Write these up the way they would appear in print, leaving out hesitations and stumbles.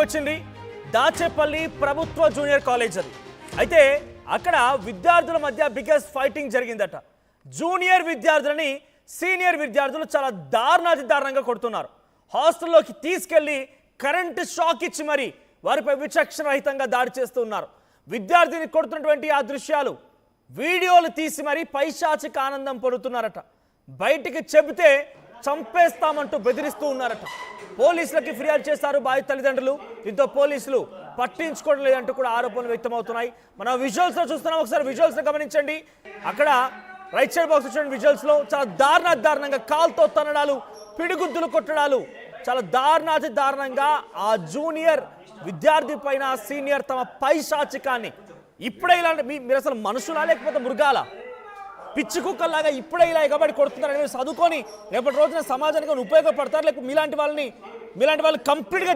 వచ్చింది దాచేపల్లి ప్రభుత్వ junior college అది. అయితే అక్కడ విద్యార్థుల మధ్య బిగ్గెస్ట్ ఫైటింగ్ జరిగిందట. జూనియర్ విద్యార్థులని సీనియర్ విద్యార్థులు చాలా దారుణంగా కొడుతున్నారు. హాస్టల్లోకి తీసుకెళ్లి కరెంటు షాక్ ఇచ్చి మరి వారిపై విచక్షణరహితంగా దాడి చేస్తూ ఉన్నారు. విద్యార్థిని కొడుతున్నటువంటి ఆ దృశ్యాలు వీడియోలు తీసి మరి పైశాచిక ఆనందం పొందుతున్నారట. బయటికి చెబితే చంపేస్తామంటూ బెదిరిస్తూ ఉన్నారట. పోలీసులకి ఫిర్యాదు చేశారు బాధిత తల్లిదండ్రులు. దీంతో పోలీసులు పట్టించుకోవడం లేదంటూ కూడా ఆరోపణలు వ్యక్తమవుతున్నాయి. మనం విజువల్స్ లో చూస్తున్నాం, ఒకసారి విజువల్స్ గమనించండి. అక్కడ రైట్ సైడ్ బాక్స్ వచ్చిన విజువల్స్ లో చాలా దారుణంగా కాల్తో తన్నడాలు, పిడిగుద్దులు కొట్టడాలు, చాలా దారుణంగా ఆ జూనియర్ విద్యార్థి పైన సీనియర్ తమ పైశాచికాన్ని ఇప్పుడే ఇలాంటి మీరు అసలు మనుషులా లేకపోతే మృగాలా, పిచ్చి కుక్కల్లాగా ఇప్పుడే ఇలా ఎగబడి కొడుతున్నారని చదువుకొని రేపటి రోజున సమాజానికి ఉపయోగపడతారు. లేకపోతే మీలాంటి వాళ్ళు కంప్లీట్గా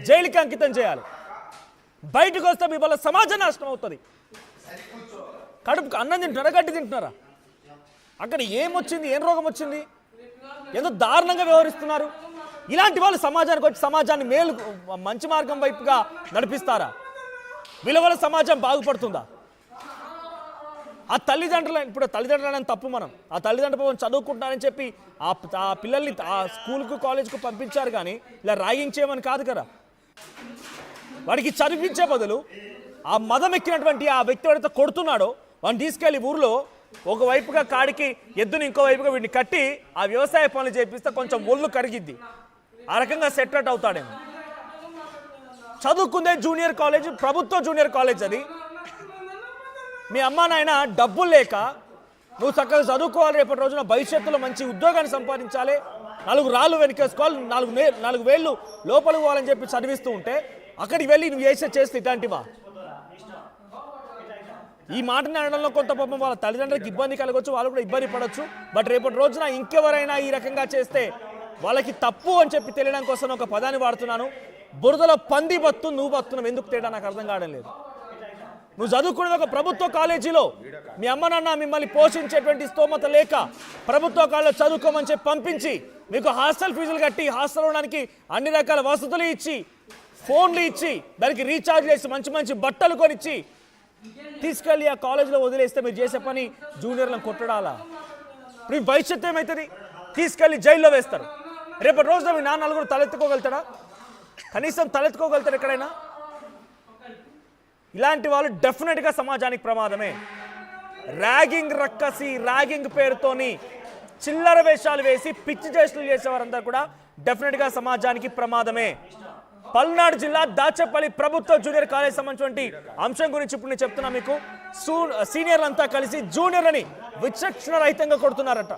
జైలుకి అంకితం చేయాలి. బయటకు వస్తే మీ వల్ల సమాజం నాశనం అవుతుంది. కడుపుకు అన్నం తింటున్నారా, గడ్డి తింటున్నారా? అక్కడ ఏమొచ్చింది, ఏం రోగం వచ్చింది? ఎంతో దారుణంగా వ్యవహరిస్తున్నారు. ఇలాంటి వాళ్ళు సమాజానికి వచ్చి సమాజాన్ని మంచి మార్గం వైపుగా నడిపిస్తారా? వీళ్ళ వల్ల సమాజం బాగుపడుతుందా? ఆ తల్లిదండ్రులని తప్పు. మనం ఆ తల్లిదండ్రులు చదువుకుంటున్నారని చెప్పి ఆ పిల్లల్ని ఆ స్కూల్కు కాలేజ్కు పంపించారు, కానీ ఇలా ర్యాగింగ్ చేయమని కాదు కదా. వాడికి చదివించే బదులు ఆ మదం ఎక్కినటువంటి ఆ వ్యక్తి ఎవరైతే కొడుతున్నాడో వాడిని తీసుకెళ్లి ఊర్లో ఒకవైపుగా కాడికి ఎద్దుని ఇంకోవైపుగా వీడిని కట్టి ఆ వ్యవసాయ పనులు చేపిస్తే కొంచెం ఒళ్ళు కరిగిద్ది. ఆ రకంగా సెటిల్ అవుతాడేమో. చదువుకుందే జూనియర్ కాలేజ్, ప్రభుత్వ జూనియర్ కాలేజ్ అది. మీ అమ్మా నాయన డబ్బులు లేక నువ్వు చక్కగా చదువుకోవాలి, రేపటి రోజున భవిష్యత్తులో మంచి ఉద్యోగాన్ని సంపాదించాలి, 4 రాళ్ళు వెనకేసుకోవాలి, 4 వేళ్ళు లోపలికి పోవాలని చెప్పి చదివిస్తూ ఉంటే అక్కడికి వెళ్ళి నువ్వు చేస్తే ఇట్లాంటివా? ఈ మాటని అనడంలో కొంత పాపం వాళ్ళ తల్లిదండ్రులకు ఇబ్బంది కలగవచ్చు, వాళ్ళు కూడా ఇబ్బంది పడవచ్చు. బట్ రేపటి రోజున ఇంకెవరైనా ఈ రకంగా చేస్తే వాళ్ళకి తప్పు అని చెప్పి తెలియడం కోసం ఒక పదాన్ని వాడుతున్నాను. బురదలో పంది బత్తు నువ్వు బతున్నావు, ఎందుకు తేడా నాకు అర్థం కావడం లేదు. నువ్వు చదువుకునేది ఒక ప్రభుత్వ కాలేజీలో, మీ అమ్మ నాన్న మిమ్మల్ని పోషించేటువంటి స్తోమత లేక ప్రభుత్వ కాలేజీలో చదువుకోమని చెప్పి పంపించి మీకు హాస్టల్ ఫీజులు కట్టి హాస్టల్ ఉండడానికి అన్ని రకాల వసతులు ఇచ్చి, ఫోన్లు ఇచ్చి, దానికి రీఛార్జ్ చేసి మంచి బట్టలు కొనిచ్చి తీసుకెళ్ళి ఆ కాలేజీలో వదిలేస్తే మీరు చేసే పని జూనియర్లను కొట్టడాలా? ఇప్పుడు మీ భవిష్యత్తు ఏమవుతుంది? తీసుకెళ్ళి జైల్లో వేస్తారు. రేపటి రోజున మీ నాన్న నలుగురు తలెత్తుకోగలుగుతాడా? కనీసం తలెత్తుకోగలుగుతాడు ఎక్కడైనా? ఇలాంటి వాళ్ళు డెఫినెట్గా సమాజానికి ప్రమాదమే. ర్యాగింగ్ రక్కసి, ర్యాగింగ్ పేరుతోని చిల్లర వేషాలు వేసి పిచ్చి చేష్టలు చేసేవారంతా కూడా డెఫినెట్గా సమాజానికి ప్రమాదమే. పల్నాడు జిల్లా దాచేపల్లి ప్రభుత్వ జూనియర్ కాలేజ్ సంబంధించినటువంటి అంశం గురించి ఇప్పుడు నేను చెప్తున్నా మీకు. సీనియర్లంతా కలిసి జూనియర్లని విచక్షణ రహితంగా కొడుతున్నారట.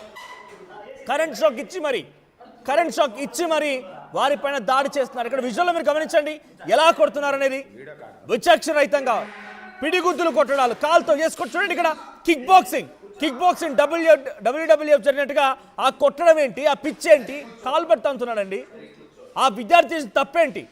కరెంట్ షాక్ ఇచ్చి మరి వారిపైన దాడి చేస్తున్నారు. ఇక్కడ విజువల్లో మీరు గమనించండి ఎలా కొడుతున్నారు అనేది. విచక్షణ రహితంగా పిడిగుద్దులు కొట్టడాలు, కాల్తో చేసుకొని చూడండి. ఇక్కడ కిక్ బాక్సింగ్ WWF జరిగినట్టుగా ఆ కొట్టడం ఏంటి, ఆ పిచ్ ఏంటి, కాలు పట్టు అంటున్నాడండి. ఆ విద్యార్థి తప్పేంటి?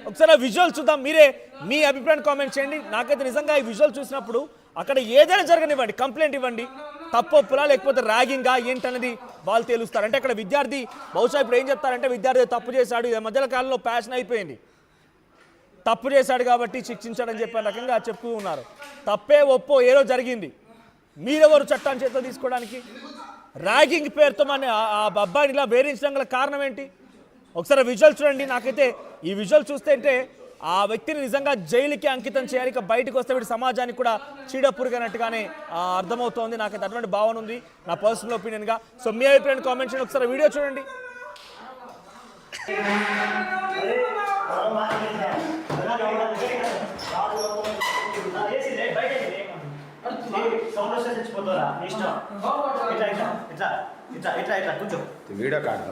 ఒకసారి ఆ విజువల్ చూద్దాం. మీరే మీ అభిప్రాయం కామెంట్ చేయండి. నాకైతే నిజంగా ఈ విజువల్ చూసినప్పుడు అక్కడ ఏదైనా జరగనివ్వండి, కంప్లైంట్ ఇవ్వండి, తప్పొప్పులా లేకపోతే ర్యాగింగా ఏంటనేది వాళ్ళు తేలుస్తారు. అంటే అక్కడ విద్యార్థి బహుశా ఇప్పుడు ఏం చెప్తారంటే విద్యార్థి తప్పు చేశాడు, ఈ మధ్యలో కాలంలో ప్యాషన్ అయిపోయింది, తప్పు చేశాడు కాబట్టి శిక్షించాడని చెప్పే రకంగా చెప్తూ ఉన్నారు. తప్పే ఒప్పో ఏదో జరిగింది, మీరెవరు చట్టాన్ని చేతిలో తీసుకోవడానికి? ర్యాగింగ్ పేరుతో మన ఆ అబ్బాయిని ఇలా వేధించడం గల కారణం ఏంటి? ఒకసారి విజువల్ చూడండి. నాకైతే ఈ విజువల్ చూస్తే అంటే ఆ వ్యక్తిని నిజంగా జైలుకి అంకితం చేయాలి. ఇక బయటకు వస్తే వీడి సమాజానికి కూడా చీడపురుగనట్టుగానే అర్థమవుతోంది. నాకైతే అటువంటి భావన ఉంది నా పర్సనల్ ఒపీనియన్గా. సో మీ అభిప్రాయం కామెంట్ చేయండి. ఒకసారి వీడియో చూడండి. వీడియో కాదు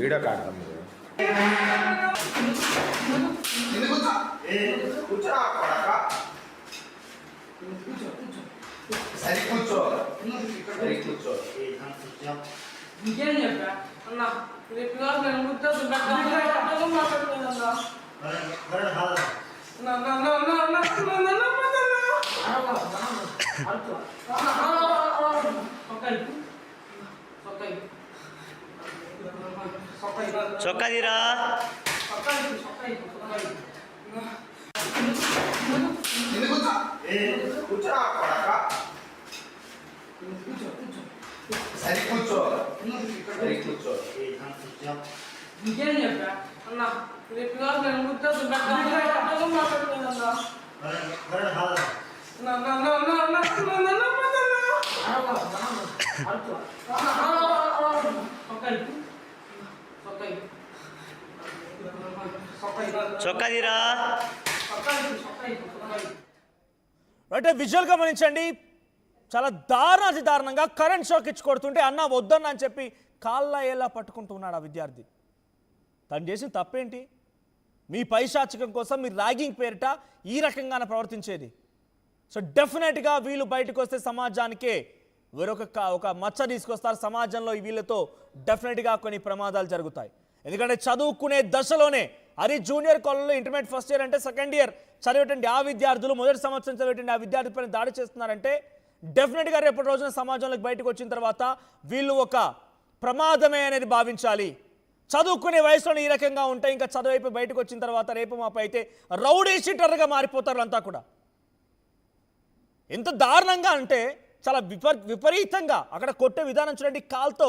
వీడియో కాదు సరి కూర్చో ఇంకేం చెప్పా అన్న రేపు నేను ముద్ద మాట్లాడుతున్నాను చొక్కా తీరా. కూర్చోరా కొడక. సరి కూర్చో. సరి కూర్చో. ఇంకేం చెప్పా అన్న రేపు కాదు నేను ముద్దొద్దు మాట్లాడుతున్నాను చొక్కా తీరా. అంటే విజువల్ గమనించండి, చాలా దారుణాతి దారుణంగా కరెంట్ షాక్ ఇచ్చి కొడుతుంటే అన్న వద్దన్న అని చెప్పి కాళ్ళ ఎలా పట్టుకుంటున్నాడు ఆ విద్యార్థి. తను చేసిన తప్పేంటి? మీ పైశాచికం కోసం మీ ర్యాగింగ్ పేరిట ఈ రకంగానే ప్రవర్తించేది. సో డెఫినెట్గా వీళ్ళు బయటకు వస్తే సమాజానికే ఒక మచ్చ తీసుకొస్తారు. సమాజంలో వీళ్ళతో డెఫినెట్గా కొన్ని ప్రమాదాలు జరుగుతాయి. ఎందుకంటే చదువుకునే దశలోనే అది జూనియర్ కాలేజ్లో ఇంటర్మీడియట్ ఫస్ట్ ఇయర్ అంటే సెకండ్ ఇయర్ చదివేటువంటి ఆ విద్యార్థులు మొదటి సంవత్సరం చదివేటువంటి ఆ విద్యార్థి పైన దాడి చేస్తున్నారంటే డెఫినెట్గా రేపటి రోజున సమాజంలోకి బయటకు వచ్చిన తర్వాత వీళ్ళు ఒక ప్రమాదమే అనేది భావించాలి. చదువుకునే వయసులో ఈ రకంగా ఉంటే ఇంకా చదువు బయటకు వచ్చిన తర్వాత రేపు మాపై అయితే రౌడీ షీటర్గా మారిపోతారు అంతా కూడా. ఎంత దారుణంగా అంటే చాలా విపరీతంగా అక్కడ కొట్టే విధానం చూడండి. కాల్తో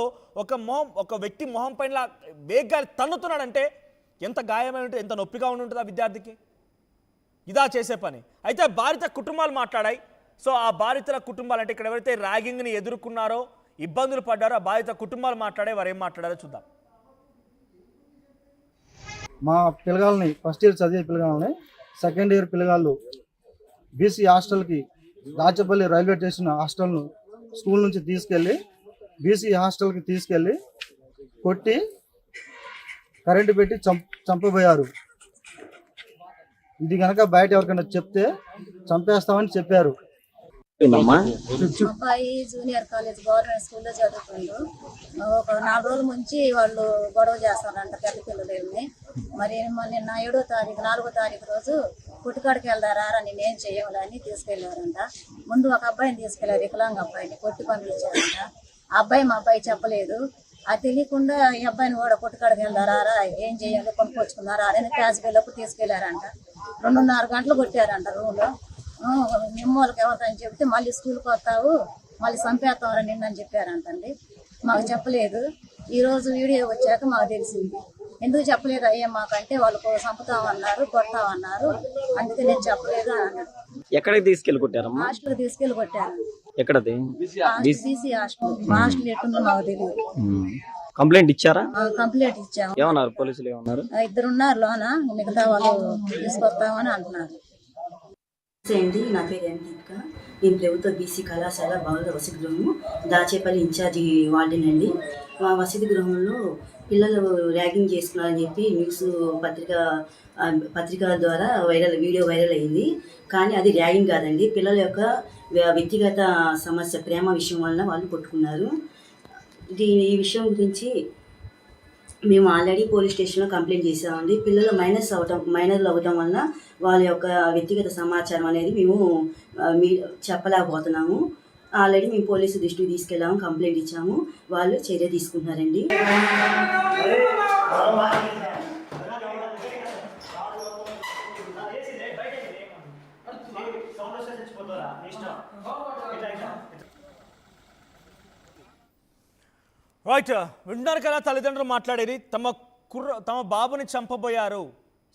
ఒక వ్యక్తి మొహం పైన వేగ్గా తన్నుతున్నాడంటే ఎంత గాయమై ఉంటుంది, ఎంత నొప్పిగా ఉండి ఉంటుంది ఆ విద్యార్థికి. ఇదా చేసే పని. అయితే బాధిత కుటుంబాలు మాట్లాడాయి. సో ఆ బాధితుల కుటుంబాలు అంటే ఇక్కడ ఎవరైతే ర్యాగింగ్ని ఎదుర్కొన్నారో ఇబ్బందులు పడ్డారో ఆ బాధిత కుటుంబాలు మాట్లాడే వారు ఏం మాట్లాడారో చూద్దాం. మా పిల్లగాళ్ళని ఫస్ట్ ఇయర్ చదివే పిల్లగాళ్ళని సెకండ్ ఇయర్ పిల్లగాళ్ళు బీసీ హాస్టల్కి దాచపల్లి రైల్వే స్టేషన్ హాస్టల్ను స్కూల్ నుంచి తీసుకెళ్ళి బీసీ హాస్టల్కి తీసుకెళ్ళి కొట్టి కరెంటు పెట్టి చంపబోయారు. ఇది కనుక బయట ఎవరికైనా చెప్తే చంపేస్తామని చెప్పారు. అబ్బాయి జూనియర్ కాలేజ్ గవర్నమెంట్ స్కూల్లో చదువుకుంటూ ఒక 4 రోజుల నుంచి వాళ్ళు గొడవ చేస్తారంట పెద్ద పిల్లలని. మరి నిన్న 7వ తారీఖు 4వ తారీఖు రోజు కొట్టుకాడికి వెళ్దారా నేనేం చేయాలని తీసుకెళ్లారంట. ముందు ఒక అబ్బాయిని తీసుకెళ్లారు, వికలాంగ అబ్బాయిని కొట్టి పంపించారంట. ఆ అబ్బాయి మా అబ్బాయి చెప్పలేదు. అది తెలియకుండా ఈ అబ్బాయిని కూడా కొట్టుకాడికి వెళ్దారా ఏం చేయాలి కొనుక్కొచ్చుకున్నారా అని క్లాస్ బిల్లకు తీసుకెళ్లారంట. 2:30 గంటలు కొట్టారంట రూమ్లో. నిమ్మోళ్ళకి ఎవరిని చెప్తే మళ్ళీ స్కూల్కి వస్తావు మళ్ళీ చంపేస్తావరా నిన్నని చెప్పారంటండి. మాకు చెప్పలేదు. ఈరోజు వీడియో వచ్చాక మాకు తెలిసింది. ఎందుకు చెప్పలేదు అయ్యా మాకంటే వాళ్ళు చంపుతామన్నారు కొడతామన్నారు, అందుకే నేను చెప్పలేదు అని అన్నాడు. ఎక్కడికి తీసుకెళ్ళి కొట్టారమ్మా? హాస్టల్కి తీసుకెళ్ళి కొట్టారు. ఎక్కడది? BC hostel. మా హాస్టల్ ఎట్టుందో మాకు తెలియదు. కంప్లైంట్ ఇచ్చారా? కంప్లైంట్ ఇచ్చాము. ఏమన్నారు పోలీసులు? ఏమన్నారు? 2 ఉన్నారు లోన, మిగతా వాళ్ళు తీసుకొస్తామని అంటున్నారు. అండి, నా పేరు ఎంపీక. నేను ప్రభుత్వ బీసీ కళాశాల బాలుర వసతి గృహము దాచేపల్లి ఇన్ఛార్జి వార్డెన్ అండి. మా వసతి గృహంలో పిల్లలు ర్యాగింగ్ చేస్తున్నారని చెప్పి న్యూస్ పత్రికల ద్వారా వీడియో వైరల్ అయింది. కానీ అది ర్యాగింగ్ కాదండి, పిల్లల యొక్క వ్యక్తిగత సమస్య, ప్రేమ విషయం వలన వాళ్ళు కొట్టుకున్నారు. ఈ విషయం గురించి మేము ఆల్రెడీ పోలీస్ స్టేషన్లో కంప్లైంట్ చేసామండి. పిల్లలు మైనర్లు అవ్వటం వలన వాళ్ళ యొక్క వ్యక్తిగత సమాచారం అనేది మేము చెప్పలేకపోతున్నాము. ఆల్రెడీ మేము పోలీసు దృష్టికి తీసుకెళ్ళాము, కంప్లైంట్ ఇచ్చాము. వాళ్ళు చర్య తీసుకుంటున్నారండి. రైట్, వింటున్నారు కదా తల్లిదండ్రులు మాట్లాడేది. తమ బాబుని చంపబోయారు,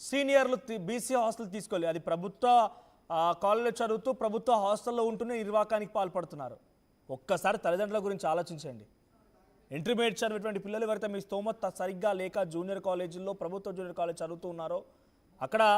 సీనియర్లు బీసీ హాస్టల్ తీసుకెళ్ళి, అది ప్రభుత్వ కాలేజీలో చదువుతూ ప్రభుత్వ హాస్టల్లో ఉంటూనే నిర్వాకానికి పాల్పడుతున్నారు. ఒక్కసారి తల్లిదండ్రుల గురించి ఆలోచించండి. ఇంటర్మీడియట్ చదివేటువంటి పిల్లలు ఎవరైతే మీ స్తోమత సరిగ్గా లేక జూనియర్ కాలేజీల్లో ప్రభుత్వ జూనియర్ కాలేజ్ చదువుతూ ఉన్నారో అక్కడ